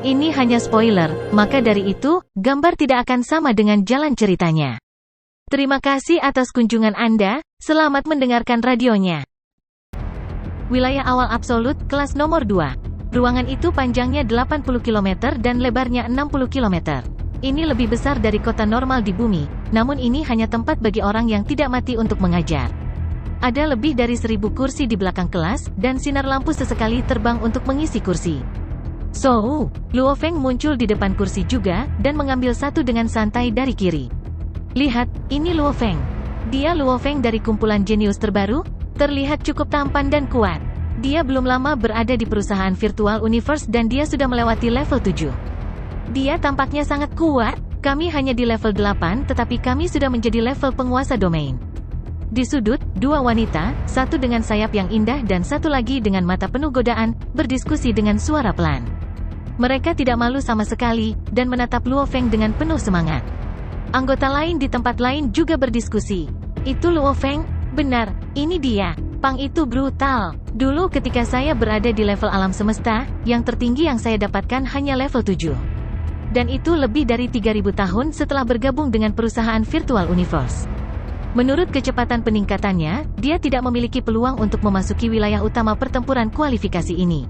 Ini hanya spoiler, maka dari itu, gambar tidak akan sama dengan jalan ceritanya. Terima kasih atas kunjungan Anda, selamat mendengarkan radionya. Wilayah awal absolut, kelas nomor 2. Ruangan itu panjangnya 80 km dan lebarnya 60 km. Ini lebih besar dari kota normal di bumi, namun ini hanya tempat bagi orang yang tidak mati untuk mengajar. Ada lebih dari 1000 kursi di belakang kelas, dan sinar lampu sesekali terbang untuk mengisi kursi. So, Luo Feng muncul di depan kursi juga, dan mengambil satu dengan santai dari kiri. Lihat, ini Luo Feng. Dia Luo Feng dari kumpulan jenius terbaru, terlihat cukup tampan dan kuat. Dia belum lama berada di perusahaan virtual universe dan dia sudah melewati level 7. Dia tampaknya sangat kuat, kami hanya di level 8 tetapi kami sudah menjadi level penguasa domain. Di sudut, dua wanita, satu dengan sayap yang indah dan satu lagi dengan mata penuh godaan, berdiskusi dengan suara pelan. Mereka tidak malu sama sekali, dan menatap Luo Feng dengan penuh semangat. Anggota lain di tempat lain juga berdiskusi. Itu Luo Feng? Benar, ini dia. Pang itu brutal. Dulu ketika saya berada di level alam semesta, yang tertinggi yang saya dapatkan hanya level 7. Dan itu lebih dari 3000 tahun setelah bergabung dengan perusahaan virtual universe. Menurut kecepatan peningkatannya, dia tidak memiliki peluang untuk memasuki wilayah utama pertempuran kualifikasi ini.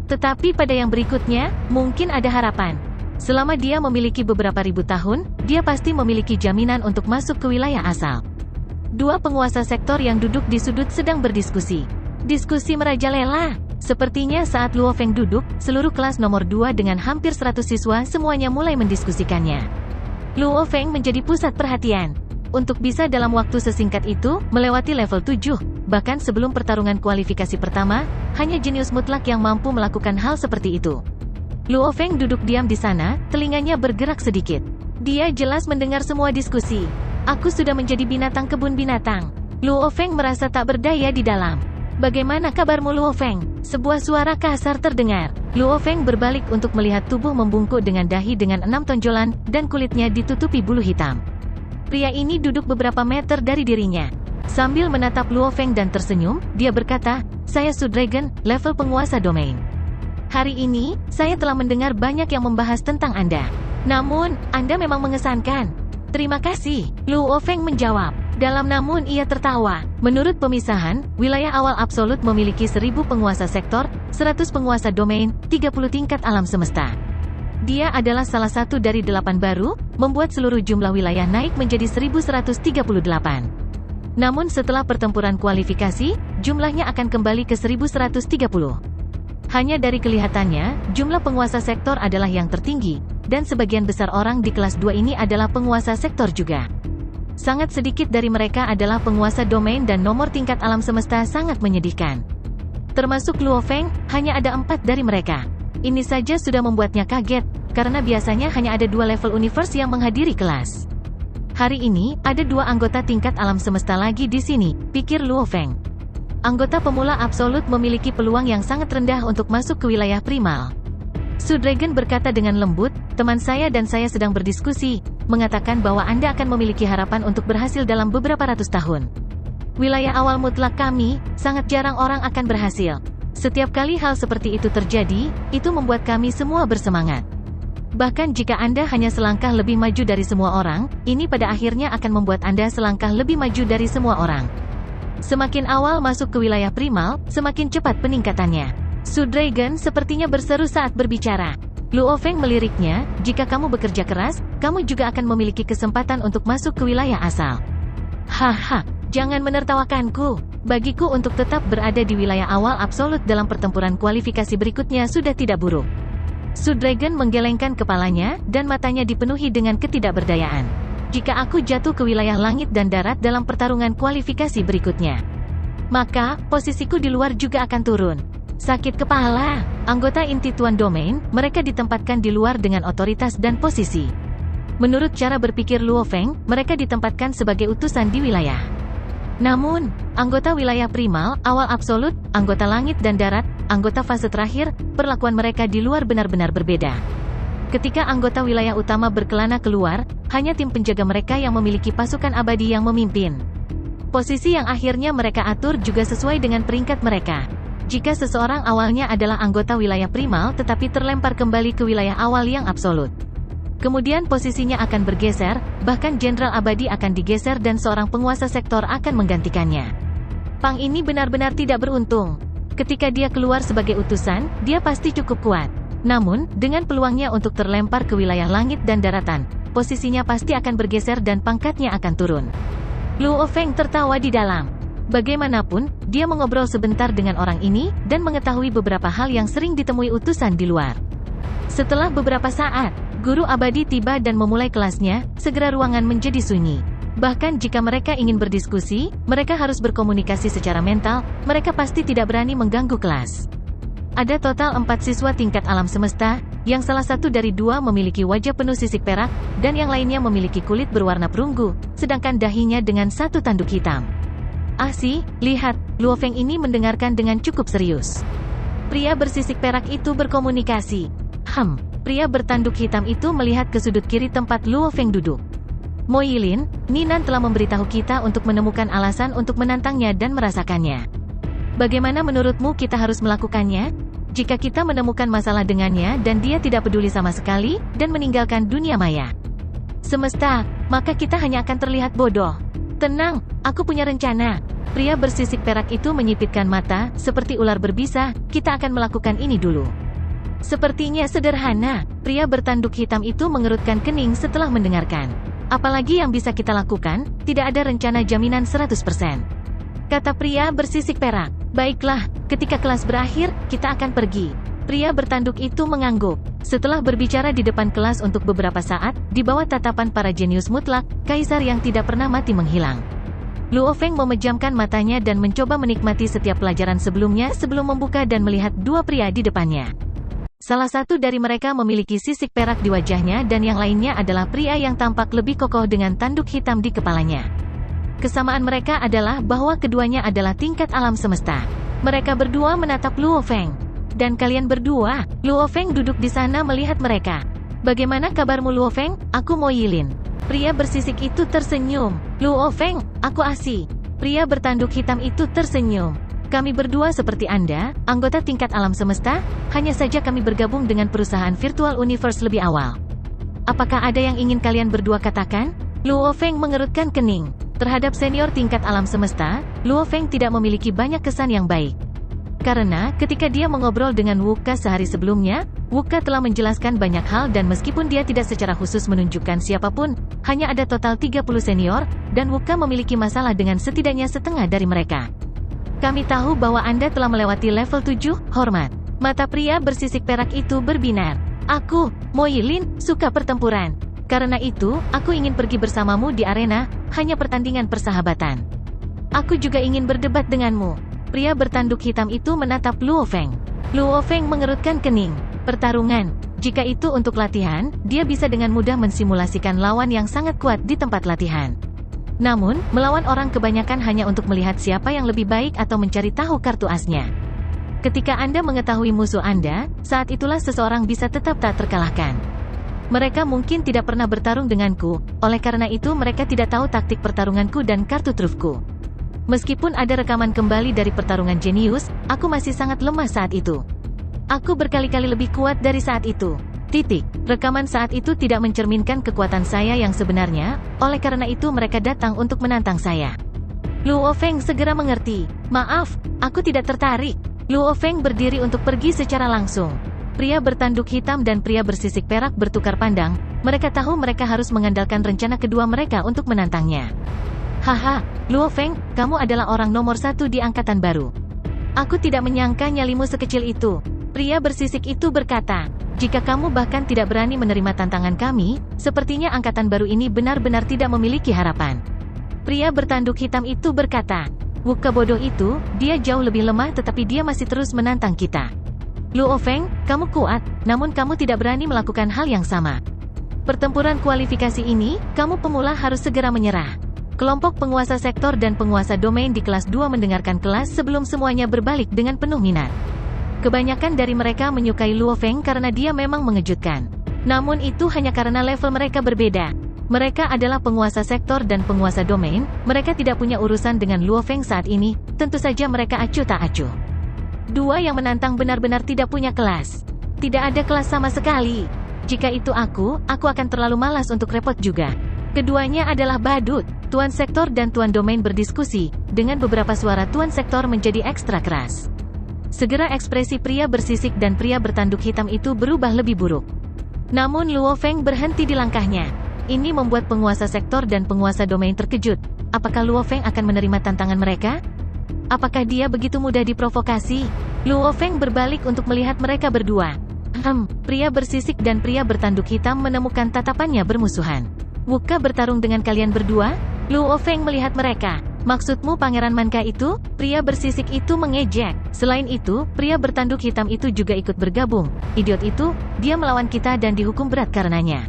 Tetapi pada yang berikutnya, mungkin ada harapan. Selama dia memiliki beberapa ribu tahun, dia pasti memiliki jaminan untuk masuk ke wilayah asal. Dua penguasa sektor yang duduk di sudut sedang berdiskusi. Diskusi merajalela. Sepertinya saat Luo Feng duduk, seluruh kelas nomor 2 dengan hampir 100 siswa semuanya mulai mendiskusikannya. Luo Feng menjadi pusat perhatian. Untuk bisa dalam waktu sesingkat itu, melewati level 7, bahkan sebelum pertarungan kualifikasi pertama, hanya jenius mutlak yang mampu melakukan hal seperti itu. Luo Feng duduk diam di sana, telinganya bergerak sedikit. Dia jelas mendengar semua diskusi. Aku sudah menjadi binatang kebun binatang. Luo Feng merasa tak berdaya di dalam. Bagaimana kabarmu Luo Feng? Sebuah suara kasar terdengar. Luo Feng berbalik untuk melihat tubuh membungkuk dengan dahi dengan 6 tonjolan, dan kulitnya ditutupi bulu hitam. Pria ini duduk beberapa meter dari dirinya. Sambil menatap Luo Feng dan tersenyum, dia berkata, "Saya Su Dragon, level penguasa domain. Hari ini, saya telah mendengar banyak yang membahas tentang Anda. Namun, Anda memang mengesankan." "Terima kasih," Luo Feng menjawab. Dalam namun ia tertawa. Menurut pemisahan, wilayah awal absolut memiliki 1000 penguasa sektor, 100 penguasa domain, 30 tingkat alam semesta. Dia adalah salah satu dari 8 baru, membuat seluruh jumlah wilayah naik menjadi 1138. Namun setelah pertempuran kualifikasi, jumlahnya akan kembali ke 1130. Hanya dari kelihatannya, jumlah penguasa sektor adalah yang tertinggi, dan sebagian besar orang di kelas 2 ini adalah penguasa sektor juga. Sangat sedikit dari mereka adalah penguasa domain dan nomor tingkat alam semesta sangat menyedihkan. Termasuk Luo Feng, hanya ada 4 dari mereka. Ini saja sudah membuatnya kaget, karena biasanya hanya ada 2 level universe yang menghadiri kelas. Hari ini, ada 2 anggota tingkat alam semesta lagi di sini, pikir Luo Feng. Anggota pemula absolut memiliki peluang yang sangat rendah untuk masuk ke wilayah primal. Su Dragon berkata dengan lembut, "Teman saya dan saya sedang berdiskusi, mengatakan bahwa Anda akan memiliki harapan untuk berhasil dalam beberapa ratus tahun. Wilayah awal mutlak kami, sangat jarang orang akan berhasil. Setiap kali hal seperti itu terjadi, itu membuat kami semua bersemangat. Bahkan jika Anda hanya selangkah lebih maju dari semua orang, ini pada akhirnya akan membuat Anda selangkah lebih maju dari semua orang. Semakin awal masuk ke wilayah primal, semakin cepat peningkatannya." Su Dragon sepertinya berseru saat berbicara. Luo Feng meliriknya, "Jika kamu bekerja keras, kamu juga akan memiliki kesempatan untuk masuk ke wilayah asal." "Haha, jangan menertawakanku. Bagiku untuk tetap berada di wilayah awal absolut dalam pertempuran kualifikasi berikutnya sudah tidak buruk." Su Dragon menggelengkan kepalanya, dan matanya dipenuhi dengan ketidakberdayaan. "Jika aku jatuh ke wilayah langit dan darat dalam pertarungan kualifikasi berikutnya, maka, posisiku di luar juga akan turun. Sakit kepala." Anggota inti Tuan Domain, mereka ditempatkan di luar dengan otoritas dan posisi. Menurut cara berpikir Luo Feng, mereka ditempatkan sebagai utusan di wilayah. Namun, anggota wilayah primal, awal absolut, anggota langit dan darat, anggota fase terakhir, perlakuan mereka di luar benar-benar berbeda. Ketika anggota wilayah utama berkelana keluar, hanya tim penjaga mereka yang memiliki pasukan abadi yang memimpin. Posisi yang akhirnya mereka atur juga sesuai dengan peringkat mereka. Jika seseorang awalnya adalah anggota wilayah primal tetapi terlempar kembali ke wilayah awal yang absolut, kemudian posisinya akan bergeser, bahkan Jenderal Abadi akan digeser dan seorang penguasa sektor akan menggantikannya. Pang ini benar-benar tidak beruntung. Ketika dia keluar sebagai utusan, dia pasti cukup kuat. Namun, dengan peluangnya untuk terlempar ke wilayah langit dan daratan, posisinya pasti akan bergeser dan pangkatnya akan turun. Luo Feng tertawa di dalam. Bagaimanapun, dia mengobrol sebentar dengan orang ini, dan mengetahui beberapa hal yang sering ditemui utusan di luar. Setelah beberapa saat, Guru Abadi tiba dan memulai kelasnya, segera ruangan menjadi sunyi. Bahkan jika mereka ingin berdiskusi, mereka harus berkomunikasi secara mental, mereka pasti tidak berani mengganggu kelas. Ada total 4 siswa tingkat alam semesta, yang salah satu dari 2 memiliki wajah penuh sisik perak, dan yang lainnya memiliki kulit berwarna perunggu, sedangkan dahinya dengan 1 tanduk hitam. Lihat, Luo Feng ini mendengarkan dengan cukup serius. Pria bersisik perak itu berkomunikasi. Pria bertanduk hitam itu melihat ke sudut kiri tempat Luo Feng duduk. Mo Yilin, Ninan telah memberitahu kita untuk menemukan alasan untuk menantangnya dan merasakannya. Bagaimana menurutmu kita harus melakukannya? Jika kita menemukan masalah dengannya dan dia tidak peduli sama sekali, dan meninggalkan dunia maya semesta, maka kita hanya akan terlihat bodoh. Tenang, aku punya rencana. Pria bersisik perak itu menyipitkan mata, seperti ular berbisa, kita akan melakukan ini dulu. Sepertinya sederhana, pria bertanduk hitam itu mengerutkan kening setelah mendengarkan. Apalagi yang bisa kita lakukan, tidak ada rencana jaminan 100%. Kata pria bersisik perak. Baiklah, ketika kelas berakhir, kita akan pergi. Pria bertanduk itu mengangguk. Setelah berbicara di depan kelas untuk beberapa saat, di bawah tatapan para jenius mutlak, kaisar yang tidak pernah mati menghilang. Luo Feng memejamkan matanya dan mencoba menikmati setiap pelajaran sebelumnya sebelum membuka dan melihat 2 pria di depannya. Salah satu dari mereka memiliki sisik perak di wajahnya dan yang lainnya adalah pria yang tampak lebih kokoh dengan tanduk hitam di kepalanya. Kesamaan mereka adalah bahwa keduanya adalah tingkat alam semesta. Mereka berdua menatap Luo Feng. Dan kalian berdua? Luo Feng duduk di sana melihat mereka. Bagaimana kabarmu Luo Feng? Aku Mo Yilin. Pria bersisik itu tersenyum. Luo Feng, aku Asi. Pria bertanduk hitam itu tersenyum. Kami berdua seperti Anda, anggota tingkat alam semesta, hanya saja kami bergabung dengan perusahaan virtual universe lebih awal. Apakah ada yang ingin kalian berdua katakan? Luo Feng mengerutkan kening. Terhadap senior tingkat alam semesta, Luo Feng tidak memiliki banyak kesan yang baik. Karena, ketika dia mengobrol dengan Wuka sehari sebelumnya, Wuka telah menjelaskan banyak hal dan meskipun dia tidak secara khusus menunjukkan siapapun, hanya ada total 30 senior, dan Wuka memiliki masalah dengan setidaknya setengah dari mereka. Kami tahu bahwa Anda telah melewati level 7, hormat. Mata pria bersisik perak itu berbinar. Aku, Mo Yilin, suka pertempuran. Karena itu, aku ingin pergi bersamamu di arena, hanya pertandingan persahabatan. Aku juga ingin berdebat denganmu. Pria bertanduk hitam itu menatap Luo Feng. Luo Feng mengerutkan kening. Pertarungan. Jika itu untuk latihan, dia bisa dengan mudah mensimulasikan lawan yang sangat kuat di tempat latihan. Namun, melawan orang kebanyakan hanya untuk melihat siapa yang lebih baik atau mencari tahu kartu asnya. Ketika Anda mengetahui musuh Anda, saat itulah seseorang bisa tetap tak terkalahkan. Mereka mungkin tidak pernah bertarung denganku, oleh karena itu mereka tidak tahu taktik pertarunganku dan kartu trufku. Meskipun ada rekaman kembali dari pertarungan jenius, aku masih sangat lemah saat itu. Aku berkali-kali lebih kuat dari saat itu. Rekaman saat itu tidak mencerminkan kekuatan saya yang sebenarnya, oleh karena itu mereka datang untuk menantang saya. Luo Feng segera mengerti. Maaf, aku tidak tertarik. Luo Feng berdiri untuk pergi secara langsung. Pria bertanduk hitam dan pria bersisik perak bertukar pandang, mereka tahu mereka harus mengandalkan rencana kedua mereka untuk menantangnya. Haha, Luo Feng, kamu adalah orang nomor 1 di angkatan baru. Aku tidak menyangka nyalimu sekecil itu. Pria bersisik itu berkata, jika kamu bahkan tidak berani menerima tantangan kami, sepertinya angkatan baru ini benar-benar tidak memiliki harapan. Pria bertanduk hitam itu berkata, Wuka bodoh itu, dia jauh lebih lemah tetapi dia masih terus menantang kita. Luo Feng, kamu kuat, namun kamu tidak berani melakukan hal yang sama. Pertempuran kualifikasi ini, kamu pemula harus segera menyerah. Kelompok penguasa sektor dan penguasa domain di kelas 2 mendengarkan kelas sebelum semuanya berbalik dengan penuh minat. Kebanyakan dari mereka menyukai Luo Feng karena dia memang mengejutkan. Namun itu hanya karena level mereka berbeda. Mereka adalah penguasa sektor dan penguasa domain, mereka tidak punya urusan dengan Luo Feng saat ini, tentu saja mereka acuh tak acuh. Dua yang menantang benar-benar tidak punya kelas. Tidak ada kelas sama sekali. Jika itu aku akan terlalu malas untuk repot juga. Keduanya adalah badut. Tuan Sektor dan Tuan Domain berdiskusi. Dengan beberapa suara Tuan Sektor menjadi ekstra keras. Segera ekspresi pria bersisik dan pria bertanduk hitam itu berubah lebih buruk. Namun Luo Feng berhenti di langkahnya. Ini membuat penguasa sektor dan penguasa domain terkejut. Apakah Luo Feng akan menerima tantangan mereka? Apakah dia begitu mudah diprovokasi? Luo Feng berbalik untuk melihat mereka berdua. Pria bersisik dan pria bertanduk hitam menemukan tatapannya bermusuhan. Buka bertarung dengan kalian berdua? Luo Feng melihat mereka. Maksudmu Pangeran Manka itu? Pria bersisik itu mengejek. Selain itu, pria bertanduk hitam itu juga ikut bergabung. Idiot itu, dia melawan kita dan dihukum berat karenanya.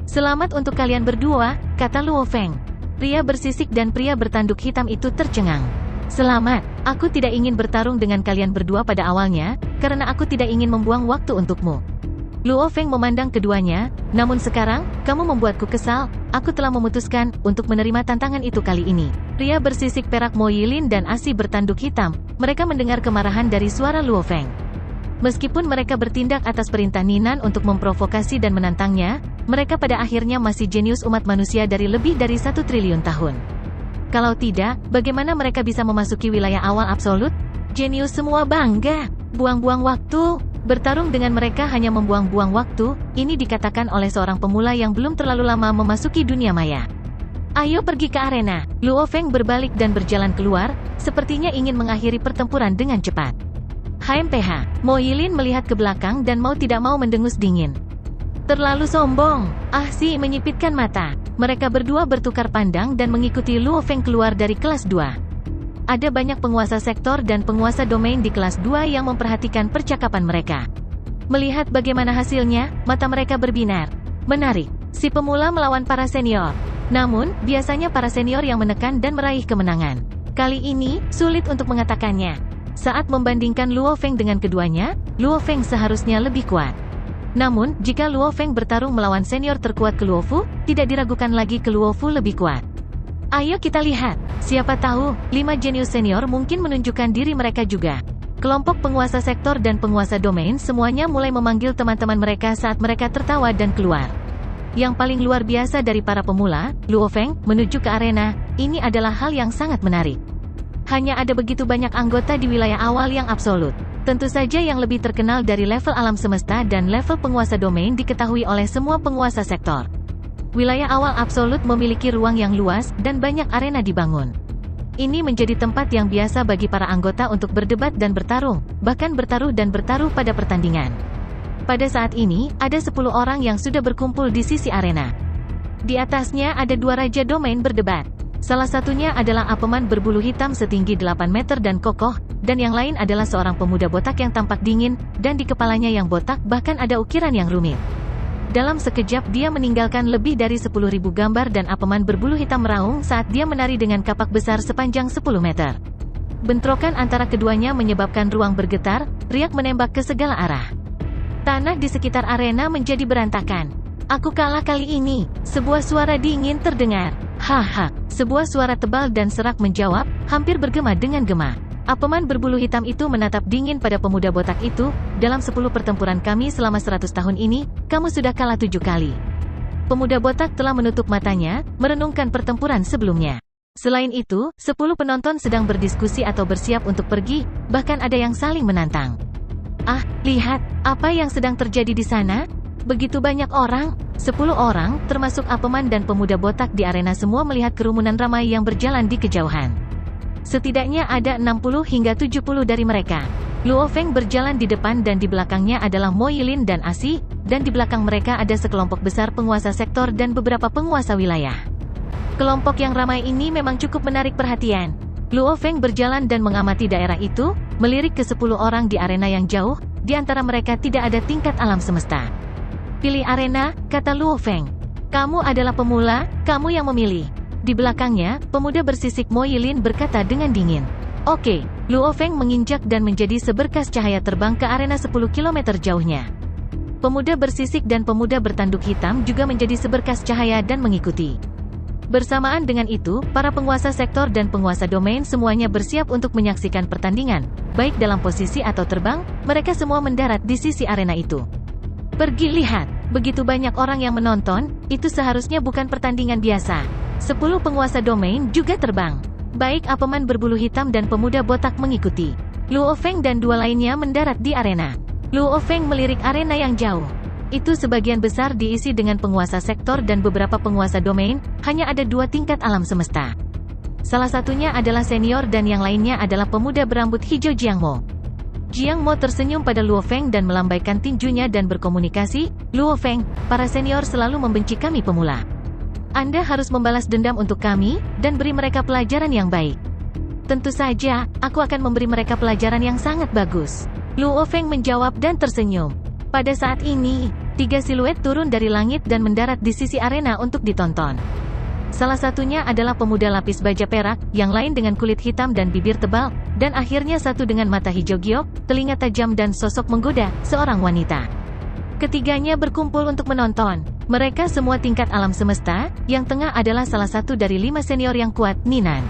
Selamat untuk kalian berdua, kata Luo Feng. Pria bersisik dan pria bertanduk hitam itu tercengang. Selamat, aku tidak ingin bertarung dengan kalian berdua pada awalnya, karena aku tidak ingin membuang waktu untukmu. Luo Feng memandang keduanya, namun sekarang, kamu membuatku kesal, aku telah memutuskan untuk menerima tantangan itu kali ini. Pria bersisik perak Mo Yilin dan Asi bertanduk hitam, mereka mendengar kemarahan dari suara Luo Feng. Meskipun mereka bertindak atas perintah Ninan untuk memprovokasi dan menantangnya, mereka pada akhirnya masih jenius umat manusia dari lebih dari 1 triliun tahun. Kalau tidak, bagaimana mereka bisa memasuki wilayah awal absolut? Jenius semua bangga. Buang-buang waktu. Bertarung dengan mereka hanya membuang-buang waktu, ini dikatakan oleh seorang pemula yang belum terlalu lama memasuki dunia maya. Ayo pergi ke arena. Luo Feng berbalik dan berjalan keluar, sepertinya ingin mengakhiri pertempuran dengan cepat. HMPH. Mo Yilin melihat ke belakang dan mau tidak mau mendengus dingin. Terlalu sombong. Si menyipitkan mata. Mereka berdua bertukar pandang dan mengikuti Luo Feng keluar dari kelas 2. Ada banyak penguasa sektor dan penguasa domain di kelas 2 yang memperhatikan percakapan mereka. Melihat bagaimana hasilnya, mata mereka berbinar. Menarik. Si pemula melawan para senior. Namun, biasanya para senior yang menekan dan meraih kemenangan. Kali ini, sulit untuk mengatakannya. Saat membandingkan Luo Feng dengan keduanya, Luo Feng seharusnya lebih kuat. Namun, jika Luo Feng bertarung melawan senior terkuat ke Luo Fu, tidak diragukan lagi ke Luo Fu lebih kuat. Ayo kita lihat, siapa tahu, 5 jenius senior mungkin menunjukkan diri mereka juga. Kelompok penguasa sektor dan penguasa domain semuanya mulai memanggil teman-teman mereka saat mereka tertawa dan keluar. Yang paling luar biasa dari para pemula, Luo Feng, menuju ke arena, ini adalah hal yang sangat menarik. Hanya ada begitu banyak anggota di wilayah awal yang absolut. Tentu saja yang lebih terkenal dari level alam semesta dan level penguasa domain diketahui oleh semua penguasa sektor. Wilayah awal absolut memiliki ruang yang luas dan banyak arena dibangun. Ini menjadi tempat yang biasa bagi para anggota untuk berdebat dan bertarung, bahkan bertaruh dan bertaruh pada pertandingan. Pada saat ini, ada 10 orang yang sudah berkumpul di sisi arena. Di atasnya ada 2 raja domain berdebat. Salah satunya adalah Apeman berbulu hitam setinggi 8 meter dan kokoh, dan yang lain adalah seorang pemuda botak yang tampak dingin, dan di kepalanya yang botak bahkan ada ukiran yang rumit. Dalam sekejap dia meninggalkan lebih dari 10.000 gambar dan Apeman berbulu hitam meraung saat dia menari dengan kapak besar sepanjang 10 meter. Bentrokan antara keduanya menyebabkan ruang bergetar, riak menembak ke segala arah. Tanah di sekitar arena menjadi berantakan. Aku kalah kali ini, sebuah suara dingin terdengar. Haha, sebuah suara tebal dan serak menjawab, hampir bergema dengan gema. Apeman berbulu hitam itu menatap dingin pada pemuda botak itu, dalam 10 pertempuran kami selama 100 tahun ini, kamu sudah kalah 7 kali. Pemuda botak telah menutup matanya, merenungkan pertempuran sebelumnya. Selain itu, 10 penonton sedang berdiskusi atau bersiap untuk pergi, bahkan ada yang saling menantang. Lihat, apa yang sedang terjadi di sana? Begitu banyak orang, 10 orang, termasuk Apeman dan pemuda botak di arena semua melihat kerumunan ramai yang berjalan di kejauhan. Setidaknya ada 60 hingga 70 dari mereka. Luo Feng berjalan di depan dan di belakangnya adalah Mo Yilin dan Asi, dan di belakang mereka ada sekelompok besar penguasa sektor dan beberapa penguasa wilayah. Kelompok yang ramai ini memang cukup menarik perhatian. Luo Feng berjalan dan mengamati daerah itu, melirik ke 10 orang di arena yang jauh, di antara mereka tidak ada tingkat alam semesta. Pilih arena, kata Luo Feng. Kamu adalah pemula, kamu yang memilih. Di belakangnya, pemuda bersisik Mo Yilin berkata dengan dingin. Oke, Luo Feng menginjak dan menjadi seberkas cahaya terbang ke arena 10 km jauhnya. Pemuda bersisik dan pemuda bertanduk hitam juga menjadi seberkas cahaya dan mengikuti. Bersamaan dengan itu, para penguasa sektor dan penguasa domain semuanya bersiap untuk menyaksikan pertandingan, baik dalam posisi atau terbang, mereka semua mendarat di sisi arena itu. Pergi lihat, begitu banyak orang yang menonton, itu seharusnya bukan pertandingan biasa. 10 penguasa domain juga terbang. Baik Apeman berbulu hitam dan pemuda botak mengikuti. Luo Feng dan dua lainnya mendarat di arena. Luo Feng melirik arena yang jauh. Itu sebagian besar diisi dengan penguasa sektor dan beberapa penguasa domain, hanya ada 2 tingkat alam semesta. Salah satunya adalah senior dan yang lainnya adalah pemuda berambut hijau Jiang Mo. Jiang Mo tersenyum pada Luo Feng dan melambaikan tinjunya dan berkomunikasi, Luo Feng, para senior selalu membenci kami pemula. Anda harus membalas dendam untuk kami, dan beri mereka pelajaran yang baik. Tentu saja, aku akan memberi mereka pelajaran yang sangat bagus. Luo Feng menjawab dan tersenyum. Pada saat ini, 3 siluet turun dari langit dan mendarat di sisi arena untuk ditonton. Salah satunya adalah pemuda lapis baja perak, yang lain dengan kulit hitam dan bibir tebal, dan akhirnya satu dengan mata hijau giok, telinga tajam dan sosok menggoda, seorang wanita. Ketiganya berkumpul untuk menonton. Mereka semua tingkat alam semesta, yang tengah adalah salah satu dari 5 senior yang kuat, Ninan.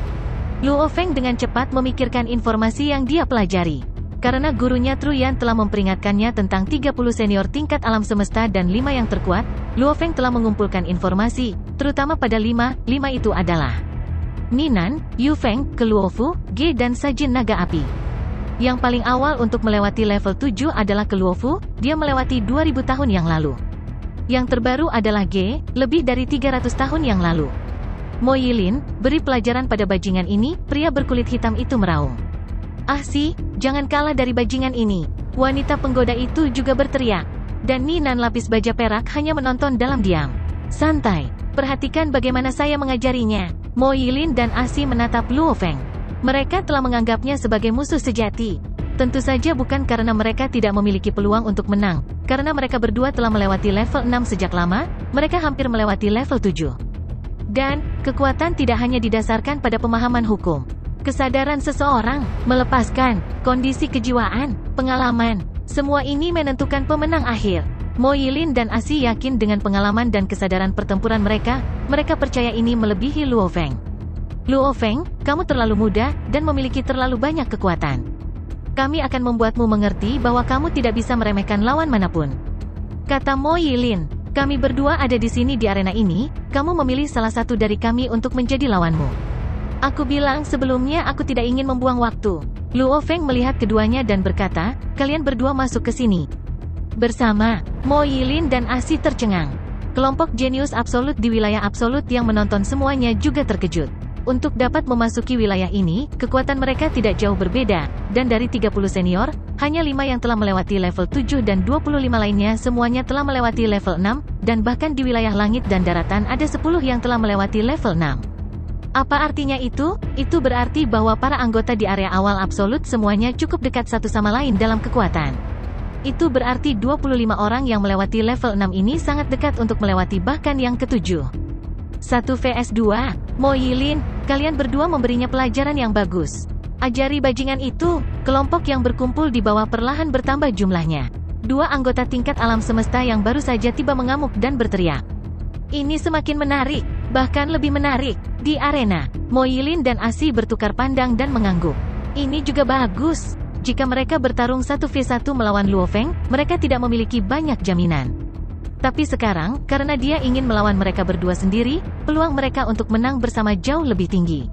Luo Feng dengan cepat memikirkan informasi yang dia pelajari. Karena gurunya Truyan telah memperingatkannya tentang 30 senior tingkat alam semesta dan 5 yang terkuat, Luo Feng telah mengumpulkan informasi, terutama pada 5 itu adalah Ninan, Yu Feng, Keluofu, Ge dan Sajin Naga Api. Yang paling awal untuk melewati level 7 adalah Keluofu, dia melewati 2000 tahun yang lalu. Yang terbaru adalah Ge, lebih dari 300 tahun yang lalu. Mo Yilin, beri pelajaran pada bajingan ini, pria berkulit hitam itu meraung. Ah sih, jangan kalah dari bajingan ini. Wanita penggoda itu juga berteriak. Dan Ninan lapis baja perak hanya menonton dalam diam. Santai, perhatikan bagaimana saya mengajarinya. Mo Yilin dan Asi menatap Luo Feng. Mereka telah menganggapnya sebagai musuh sejati. Tentu saja bukan karena mereka tidak memiliki peluang untuk menang. Karena mereka berdua telah melewati level 6 sejak lama, mereka hampir melewati level 7. Dan, kekuatan tidak hanya didasarkan pada pemahaman hukum. Kesadaran seseorang, melepaskan, kondisi kejiwaan, pengalaman, semua ini menentukan pemenang akhir. Mo Yilin dan Asi yakin dengan pengalaman dan kesadaran pertempuran mereka percaya ini melebihi Luo Feng. Luo Feng, kamu terlalu muda, dan memiliki terlalu banyak kekuatan. Kami akan membuatmu mengerti bahwa kamu tidak bisa meremehkan lawan manapun. Kata Mo Yilin, kami berdua ada di sini di arena ini, kamu memilih salah satu dari kami untuk menjadi lawanmu. Aku bilang sebelumnya aku tidak ingin membuang waktu. Luo Feng melihat keduanya dan berkata, kalian berdua masuk ke sini. Bersama, Mo Yilin dan Asi tercengang. Kelompok jenius absolut di wilayah absolut yang menonton semuanya juga terkejut. Untuk dapat memasuki wilayah ini, kekuatan mereka tidak jauh berbeda, dan dari 30 senior, hanya 5 yang telah melewati level 7 dan 25 lainnya semuanya telah melewati level 6, dan bahkan di wilayah langit dan daratan ada 10 yang telah melewati level 6. Apa artinya itu? Itu berarti bahwa para anggota di area awal absolut semuanya cukup dekat satu sama lain dalam kekuatan. Itu berarti 25 orang yang melewati level 6 ini sangat dekat untuk melewati bahkan yang ke-7. 1 vs 2, Mo Yilin, kalian berdua memberinya pelajaran yang bagus. Ajari bajingan itu. Kelompok yang berkumpul di bawah perlahan bertambah jumlahnya. 2 anggota tingkat alam semesta yang baru saja tiba mengamuk dan berteriak. Ini semakin menarik, bahkan lebih menarik. Di arena, Mo Yilin dan Asi bertukar pandang dan mengangguk. Ini juga bagus. Jika mereka bertarung 1v1 melawan Luo Feng, mereka tidak memiliki banyak jaminan. Tapi sekarang, karena dia ingin melawan mereka berdua sendiri, peluang mereka untuk menang bersama jauh lebih tinggi.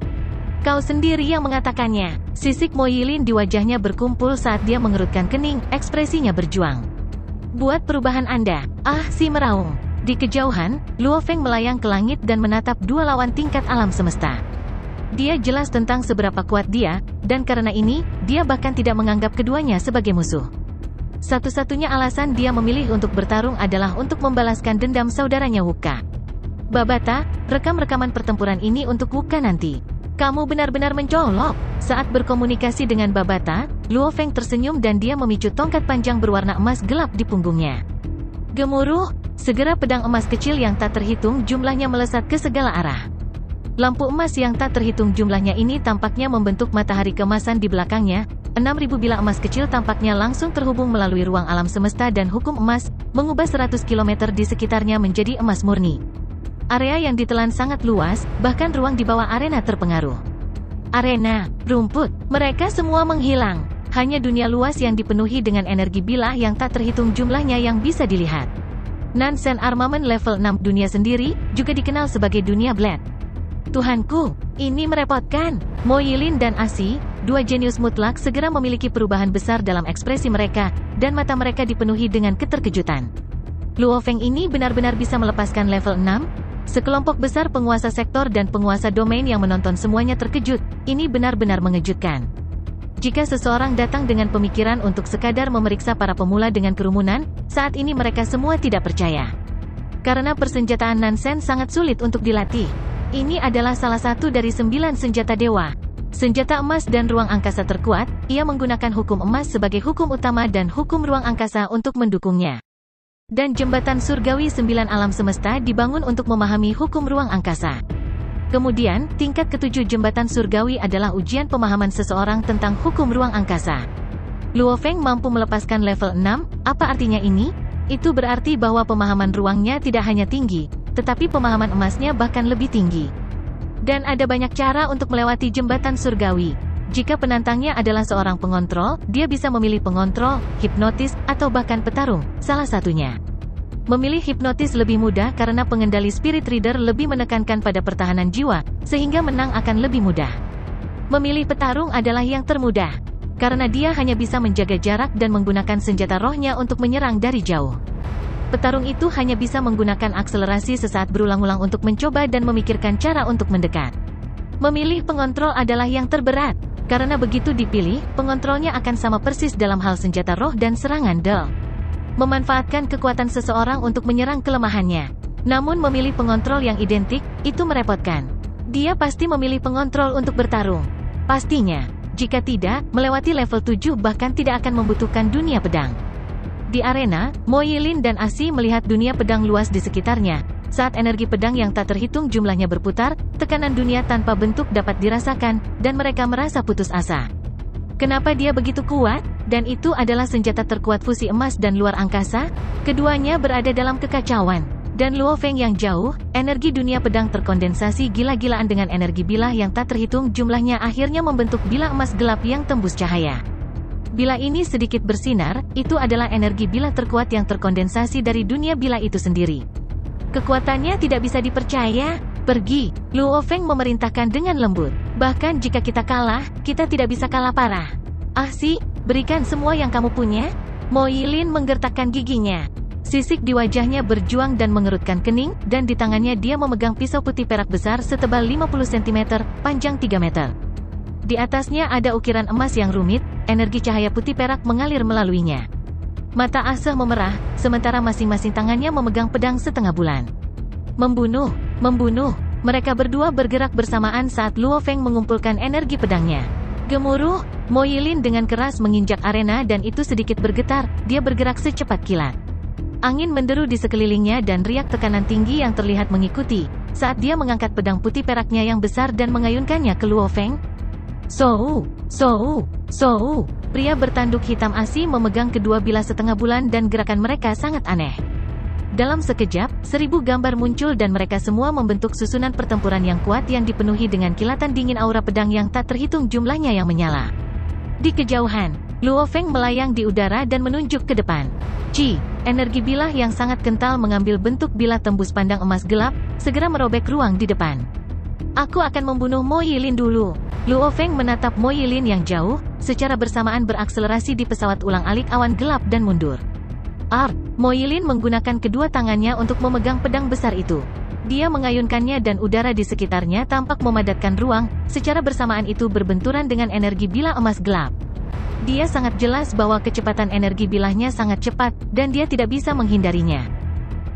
Kau sendiri yang mengatakannya. Sisik Mo Yilin di wajahnya berkumpul saat dia mengerutkan kening, ekspresinya berjuang. Buat perubahan Anda. Ah, si meraung. Di kejauhan, Luo Feng melayang ke langit dan menatap 2 lawan tingkat alam semesta. Dia jelas tentang seberapa kuat dia, dan karena ini, dia bahkan tidak menganggap keduanya sebagai musuh. Satu-satunya alasan dia memilih untuk bertarung adalah untuk membalaskan dendam saudaranya Wuka. Babata, rekam rekaman pertempuran ini untuk Wuka nanti. Kamu benar-benar mencolok. Saat berkomunikasi dengan Babata, Luo Feng tersenyum dan dia memicu tongkat panjang berwarna emas gelap di punggungnya. Gemuruh, segera pedang emas kecil yang tak terhitung jumlahnya melesat ke segala arah. Lampu emas yang tak terhitung jumlahnya ini tampaknya membentuk matahari keemasan di belakangnya. 6.000 bilah emas kecil tampaknya langsung terhubung melalui ruang alam semesta dan hukum emas, mengubah 100 km di sekitarnya menjadi emas murni. Area yang ditelan sangat luas, bahkan ruang di bawah arena terpengaruh. Arena, rumput, mereka semua menghilang. Hanya dunia luas yang dipenuhi dengan energi bilah yang tak terhitung jumlahnya yang bisa dilihat. Nansen Armament level 6 dunia sendiri, juga dikenal sebagai dunia Blade. Tuhanku, ini merepotkan. Mo Yilin dan Asi, dua jenius mutlak segera memiliki perubahan besar dalam ekspresi mereka, dan mata mereka dipenuhi dengan keterkejutan. Luo Feng ini benar-benar bisa melepaskan level 6? Sekelompok besar penguasa sektor dan penguasa domain yang menonton semuanya terkejut, ini benar-benar mengejutkan. Jika seseorang datang dengan pemikiran untuk sekadar memeriksa para pemula dengan kerumunan, saat ini mereka semua tidak percaya. Karena persenjataan Nansen sangat sulit untuk dilatih. Ini adalah salah satu dari 9 senjata dewa. Senjata emas dan ruang angkasa terkuat, ia menggunakan hukum emas sebagai hukum utama dan hukum ruang angkasa untuk mendukungnya. Dan jembatan surgawi 9 alam semesta dibangun untuk memahami hukum ruang angkasa. Kemudian, tingkat ketujuh jembatan surgawi adalah ujian pemahaman seseorang tentang hukum ruang angkasa. Luo Feng mampu melepaskan level 6, apa artinya ini? Itu berarti bahwa pemahaman ruangnya tidak hanya tinggi, tetapi pemahaman emasnya bahkan lebih tinggi. Dan ada banyak cara untuk melewati jembatan surgawi. Jika penantangnya adalah seorang pengontrol, dia bisa memilih pengontrol, hipnotis, atau bahkan petarung, salah satunya. Memilih hipnotis lebih mudah karena pengendali spirit reader lebih menekankan pada pertahanan jiwa, sehingga menang akan lebih mudah. Memilih petarung adalah yang termudah, karena dia hanya bisa menjaga jarak dan menggunakan senjata rohnya untuk menyerang dari jauh. Petarung itu hanya bisa menggunakan akselerasi sesaat berulang-ulang untuk mencoba dan memikirkan cara untuk mendekat. Memilih pengontrol adalah yang terberat, karena begitu dipilih, pengontrolnya akan sama persis dalam hal senjata roh dan serangan duel. Memanfaatkan kekuatan seseorang untuk menyerang kelemahannya. Namun memilih pengontrol yang identik, itu merepotkan. Dia pasti memilih pengontrol untuk bertarung. Pastinya, jika tidak, melewati level 7 bahkan tidak akan membutuhkan dunia pedang. Di arena, Mo Yilin dan Asi melihat dunia pedang luas di sekitarnya. Saat energi pedang yang tak terhitung jumlahnya berputar, tekanan dunia tanpa bentuk dapat dirasakan, dan mereka merasa putus asa. Kenapa dia begitu kuat? Dan itu adalah senjata terkuat fusi emas dan luar angkasa? Keduanya berada dalam kekacauan. Dan Luo Feng yang jauh, energi dunia pedang terkondensasi gila-gilaan dengan energi bilah yang tak terhitung jumlahnya akhirnya membentuk bilah emas gelap yang tembus cahaya. Bila ini sedikit bersinar, itu adalah energi bilah terkuat yang terkondensasi dari dunia bilah itu sendiri. Kekuatannya tidak bisa dipercaya. Pergi, Luo Feng memerintahkan dengan lembut. Bahkan jika kita kalah, kita tidak bisa kalah parah. Asi, berikan semua yang kamu punya. Mo Yilin menggertakkan giginya. Sisik di wajahnya berjuang dan mengerutkan kening, dan di tangannya dia memegang pisau putih perak besar setebal 50 cm, panjang 3 meter. Di atasnya ada ukiran emas yang rumit, energi cahaya putih perak mengalir melaluinya. Mata Aseh memerah, sementara masing-masing tangannya memegang pedang setengah bulan. Membunuh, membunuh. Mereka berdua bergerak bersamaan saat Luo Feng mengumpulkan energi pedangnya. Gemuruh, Mo Yilin dengan keras menginjak arena dan itu sedikit bergetar, dia bergerak secepat kilat. Angin menderu di sekelilingnya dan riak tekanan tinggi yang terlihat mengikuti, saat dia mengangkat pedang putih peraknya yang besar dan mengayunkannya ke Luo Feng. Sou, Sou, Sou. Pria bertanduk hitam Asi memegang kedua bilah setengah bulan dan gerakan mereka sangat aneh. Dalam sekejap, 1000 gambar muncul dan mereka semua membentuk susunan pertempuran yang kuat yang dipenuhi dengan kilatan dingin aura pedang yang tak terhitung jumlahnya yang menyala. Di kejauhan, Luo Feng melayang di udara dan menunjuk ke depan. Ci, energi bilah yang sangat kental mengambil bentuk bilah tembus pandang emas gelap, segera merobek ruang di depan. Aku akan membunuh Mo Yilin dulu. Luo Feng menatap Mo Yilin yang jauh, secara bersamaan berakselerasi di pesawat ulang-alik awan gelap dan mundur. Mo Yilin menggunakan kedua tangannya untuk memegang pedang besar itu. Dia mengayunkannya dan udara di sekitarnya tampak memadatkan ruang, secara bersamaan itu berbenturan dengan energi bilah emas gelap. Dia sangat jelas bahwa kecepatan energi bilahnya sangat cepat, dan dia tidak bisa menghindarinya.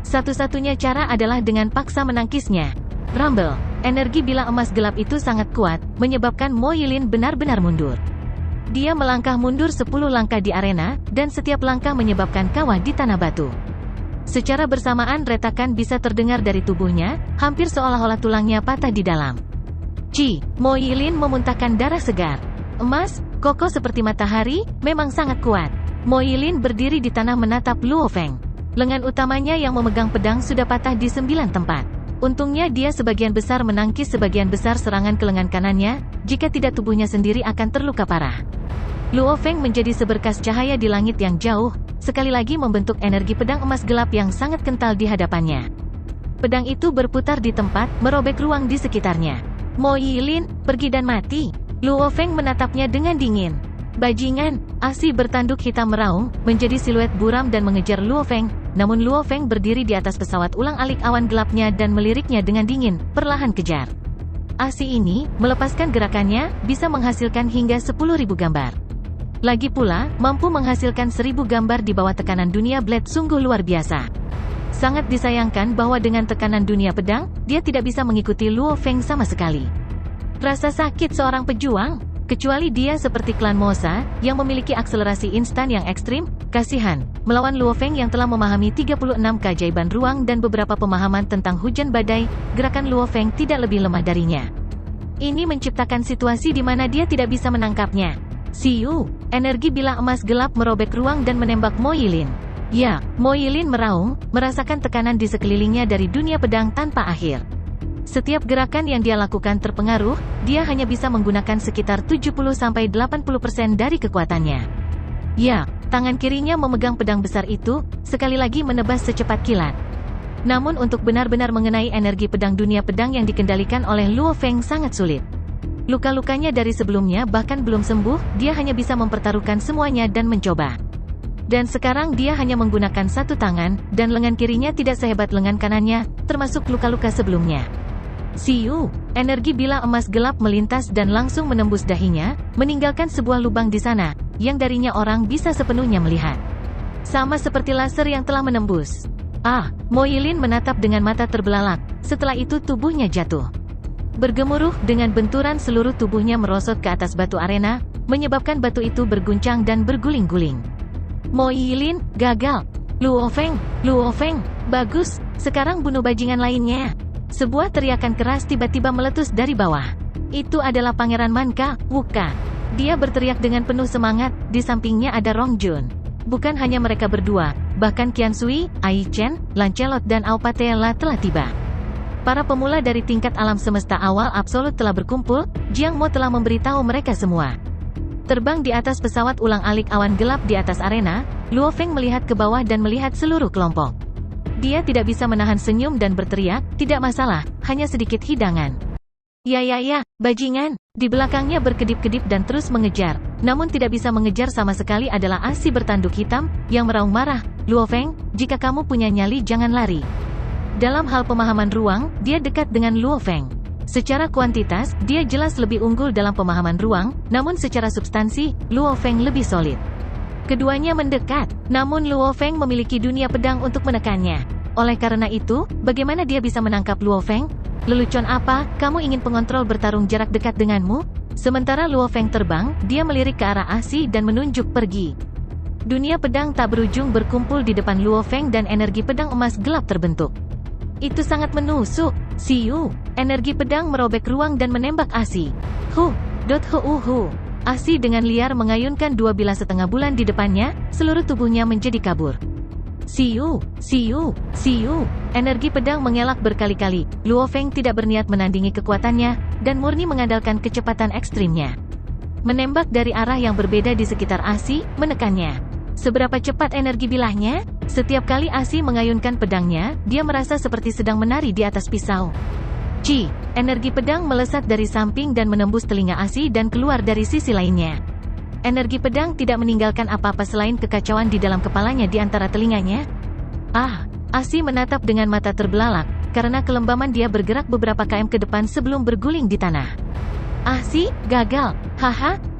Satu-satunya cara adalah dengan paksa menangkisnya. Rumble, energi bilah emas gelap itu sangat kuat, menyebabkan Mo Yilin benar-benar mundur. Dia melangkah mundur 10 langkah di arena, dan setiap langkah menyebabkan kawah di tanah batu. Secara bersamaan retakan bisa terdengar dari tubuhnya, hampir seolah-olah tulangnya patah di dalam. Mo Yilin memuntahkan darah segar. Emas, kokoh seperti matahari, memang sangat kuat. Mo Yilin berdiri di tanah menatap Luo Feng. Lengan utamanya yang memegang pedang sudah patah di 9 tempat. Untungnya dia sebagian besar menangkis sebagian besar serangan ke lengan kanannya, jika tidak tubuhnya sendiri akan terluka parah. Luo Feng menjadi seberkas cahaya di langit yang jauh, sekali lagi membentuk energi pedang emas gelap yang sangat kental di hadapannya. Pedang itu berputar di tempat, merobek ruang di sekitarnya. Mo Yilin, pergi dan mati. Luo Feng menatapnya dengan dingin. Bajingan, Asi bertanduk hitam meraung, menjadi siluet buram dan mengejar Luo Feng, namun Luo Feng berdiri di atas pesawat ulang-alik awan gelapnya dan meliriknya dengan dingin, perlahan kejar. Asi ini, melepaskan gerakannya, bisa menghasilkan hingga 10.000 gambar. Lagi pula, mampu menghasilkan 1.000 gambar di bawah tekanan dunia blade sungguh luar biasa. Sangat disayangkan bahwa dengan tekanan dunia pedang, dia tidak bisa mengikuti Luo Feng sama sekali. Rasa sakit seorang pejuang, kecuali dia seperti klan Mosa, yang memiliki akselerasi instan yang ekstrim, kasihan, melawan Luo Feng yang telah memahami 36 keajaiban ruang dan beberapa pemahaman tentang hujan badai, gerakan Luo Feng tidak lebih lemah darinya. Ini menciptakan situasi di mana dia tidak bisa menangkapnya. Siu, energi bilah emas gelap merobek ruang dan menembak Mo Yilin. Ya, Mo Yilin meraung, merasakan tekanan di sekelilingnya dari dunia pedang tanpa akhir. Setiap gerakan yang dia lakukan terpengaruh, dia hanya bisa menggunakan sekitar 70-80% dari kekuatannya. Ya, tangan kirinya memegang pedang besar itu, sekali lagi menebas secepat kilat. Namun untuk benar-benar mengenai energi pedang dunia pedang yang dikendalikan oleh Luo Feng sangat sulit. Luka-lukanya dari sebelumnya bahkan belum sembuh, dia hanya bisa mempertaruhkan semuanya dan mencoba. Dan sekarang dia hanya menggunakan satu tangan, dan lengan kirinya tidak sehebat lengan kanannya, termasuk luka-luka sebelumnya. Siu, energi bilah emas gelap melintas dan langsung menembus dahinya, meninggalkan sebuah lubang di sana, yang darinya orang bisa sepenuhnya melihat. Sama seperti laser yang telah menembus. Mo Yilin menatap dengan mata terbelalak, setelah itu tubuhnya jatuh. Bergemuruh dengan benturan seluruh tubuhnya merosot ke atas batu arena, menyebabkan batu itu berguncang dan berguling-guling. Mo Yilin, gagal. Luo Feng, bagus, sekarang bunuh bajingan lainnya. Sebuah teriakan keras tiba-tiba meletus dari bawah. Itu adalah Pangeran Manka, Wuka. Dia berteriak dengan penuh semangat, di sampingnya ada Rong Jun. Bukan hanya mereka berdua, bahkan Qian Sui, Ai Chen, Lancelot dan Aupatela telah tiba. Para pemula dari tingkat alam semesta awal absolut telah berkumpul, Jiang Mo telah memberitahu mereka semua. Terbang di atas pesawat ulang-alik awan gelap di atas arena, Luo Feng melihat ke bawah dan melihat seluruh kelompok. Dia tidak bisa menahan senyum dan berteriak, tidak masalah, hanya sedikit hidangan. Ya, bajingan, di belakangnya berkedip-kedip dan terus mengejar, namun tidak bisa mengejar sama sekali adalah Asi bertanduk hitam, yang meraung marah, Luo Feng, jika kamu punya nyali jangan lari. Dalam hal pemahaman ruang, dia dekat dengan Luo Feng. Secara kuantitas, dia jelas lebih unggul dalam pemahaman ruang, namun secara substansi, Luo Feng lebih solid. Keduanya mendekat, namun Luo Feng memiliki dunia pedang untuk menekannya. Oleh karena itu, bagaimana dia bisa menangkap Luo Feng? Lelucon apa, kamu ingin pengontrol bertarung jarak dekat denganmu? Sementara Luo Feng terbang, dia melirik ke arah Asi dan menunjuk pergi. Dunia pedang tak berujung berkumpul di depan Luo Feng dan energi pedang emas gelap terbentuk. Itu sangat menusuk. Siu, energi pedang merobek ruang dan menembak Asi. Asi dengan liar mengayunkan 12,5 bulan di depannya, seluruh tubuhnya menjadi kabur. Siu, energi pedang mengelak berkali-kali. Luo Feng tidak berniat menandingi kekuatannya, dan murni mengandalkan kecepatan ekstrimnya. Menembak dari arah yang berbeda di sekitar Asi, menekannya. Seberapa cepat energi bilahnya? Setiap kali Asi mengayunkan pedangnya, dia merasa seperti sedang menari di atas pisau. Energi pedang melesat dari samping dan menembus telinga Asi dan keluar dari sisi lainnya. Energi pedang tidak meninggalkan apa-apa selain kekacauan di dalam kepalanya di antara telinganya. Asi menatap dengan mata terbelalak, karena kelembaman dia bergerak beberapa km ke depan sebelum berguling di tanah. Asi, gagal,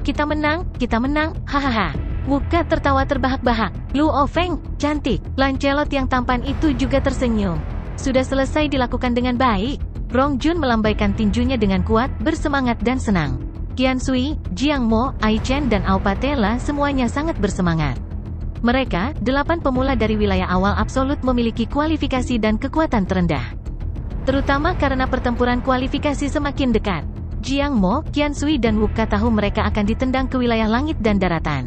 kita menang, hahaha. Wuka tertawa terbahak-bahak. Luo Feng, cantik. Lancelot yang tampan itu juga tersenyum. Sudah selesai dilakukan dengan baik. Rong Jun melambaikan tinjunya dengan kuat, bersemangat dan senang. Qian Sui, Jiang Mo, Ai Chen dan Aupatela semuanya sangat bersemangat. Mereka, 8 pemula dari wilayah awal absolut memiliki kualifikasi dan kekuatan terendah. Terutama karena pertempuran kualifikasi semakin dekat. Jiang Mo, Qian Sui dan Wuka tahu mereka akan ditendang ke wilayah langit dan daratan.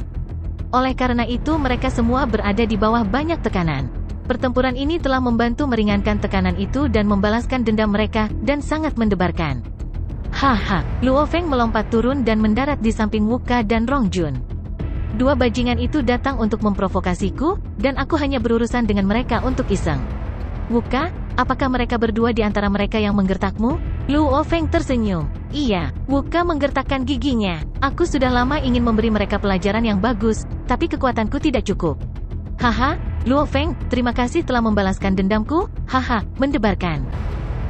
Oleh karena itu mereka semua berada di bawah banyak tekanan. Pertempuran ini telah membantu meringankan tekanan itu dan membalaskan dendam mereka, dan sangat mendebarkan. Haha, Luo Feng melompat turun dan mendarat di samping Wuka dan Rong Jun. Dua bajingan itu datang untuk memprovokasiku, dan aku hanya berurusan dengan mereka untuk iseng. Wuka, apakah mereka berdua di antara mereka yang menggertakmu? Luo Feng tersenyum. Iya, Wuka menggertakkan giginya. Aku sudah lama ingin memberi mereka pelajaran yang bagus, tapi kekuatanku tidak cukup. Haha, Luo Feng, terima kasih telah membalaskan dendamku. Haha, mendebarkan.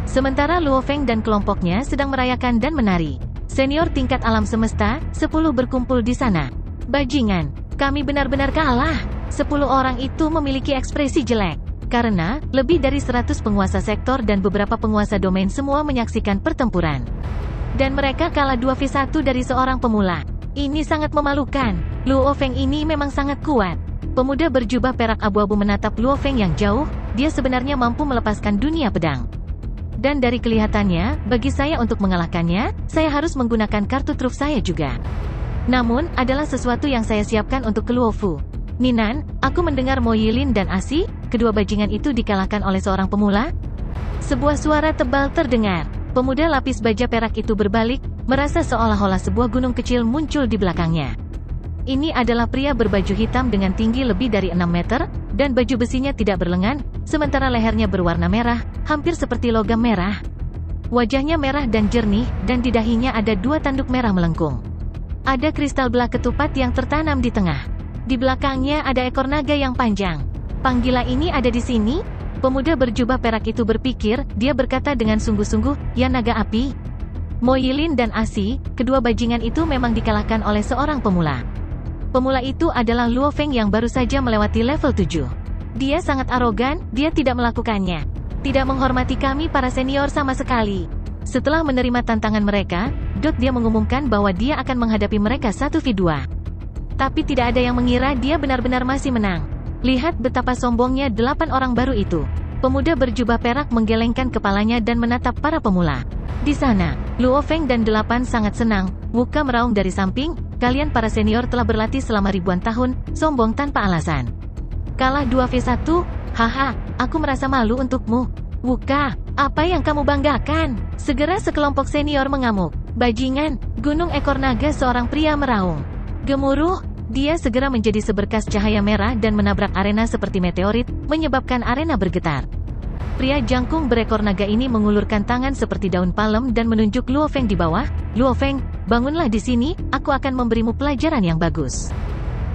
Sementara Luo Feng dan kelompoknya sedang merayakan dan menari. Senior tingkat alam semesta, 10 berkumpul di sana. Bajingan, kami benar-benar kalah. 10 orang itu memiliki ekspresi jelek. Karena, lebih dari 100 penguasa sektor dan beberapa penguasa domain semua menyaksikan pertempuran. Dan mereka kalah 2v1 dari seorang pemula. Ini sangat memalukan. Luo Feng ini memang sangat kuat. Pemuda berjubah perak abu-abu menatap Luo Feng yang jauh, dia sebenarnya mampu melepaskan dunia pedang. Dan dari kelihatannya, bagi saya untuk mengalahkannya, saya harus menggunakan kartu truf saya juga. Namun, adalah sesuatu yang saya siapkan untuk Luo Fu. Ninan, aku mendengar Mo Yilin dan Asi, kedua bajingan itu dikalahkan oleh seorang pemula. Sebuah suara tebal terdengar. Pemuda lapis baja perak itu berbalik, merasa seolah-olah sebuah gunung kecil muncul di belakangnya. Ini adalah pria berbaju hitam dengan tinggi lebih dari 6 meter, dan baju besinya tidak berlengan, sementara lehernya berwarna merah, hampir seperti logam merah. Wajahnya merah dan jernih, dan di dahinya ada 2 tanduk merah melengkung. Ada kristal belah ketupat yang tertanam di tengah. Di belakangnya ada ekor naga yang panjang. Panggila ini ada di sini? Pemuda berjubah perak itu berpikir, dia berkata dengan sungguh-sungguh, ya naga api. Mo Yilin dan Asi, kedua bajingan itu memang dikalahkan oleh seorang pemula. Pemula itu adalah Luo Feng yang baru saja melewati level 7. Dia sangat arogan, dia tidak melakukannya. Tidak menghormati kami para senior sama sekali. Setelah menerima tantangan mereka, dia mengumumkan bahwa dia akan menghadapi mereka 1v2. Tapi tidak ada yang mengira dia benar-benar masih menang. Lihat betapa sombongnya 8 orang baru itu. Pemuda berjubah perak menggelengkan kepalanya dan menatap para pemula. Di sana, Luo Feng dan 8 sangat senang. Wuka meraung dari samping, kalian para senior telah berlatih selama ribuan tahun, sombong tanpa alasan. Kalah 2v1? Haha, aku merasa malu untukmu. Wuka, apa yang kamu banggakan? Segera sekelompok senior mengamuk. Bajingan, gunung ekor naga seorang pria meraung. Gemuruh, dia segera menjadi seberkas cahaya merah dan menabrak arena seperti meteorit, menyebabkan arena bergetar. Pria jangkung berekor naga ini mengulurkan tangan seperti daun palem dan menunjuk Luo Feng di bawah. Luo Feng, bangunlah di sini, aku akan memberimu pelajaran yang bagus.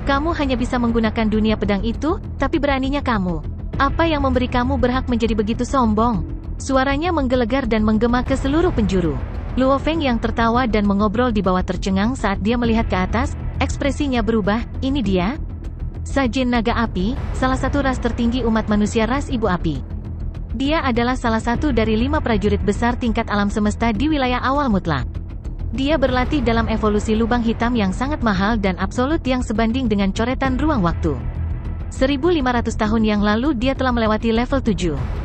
Kamu hanya bisa menggunakan dunia pedang itu, tapi beraninya kamu. Apa yang memberi kamu berhak menjadi begitu sombong? Suaranya menggelegar dan menggema ke seluruh penjuru. Luo Feng yang tertawa dan mengobrol di bawah tercengang saat dia melihat ke atas, ekspresinya berubah. Ini dia? Sajin Naga Api, salah satu ras tertinggi umat manusia ras Ibu Api. Dia adalah salah satu dari 5 prajurit besar tingkat alam semesta di wilayah awal mutlak. Dia berlatih dalam evolusi lubang hitam yang sangat mahal dan absolut yang sebanding dengan coretan ruang waktu. 1500 tahun yang lalu dia telah melewati level 7.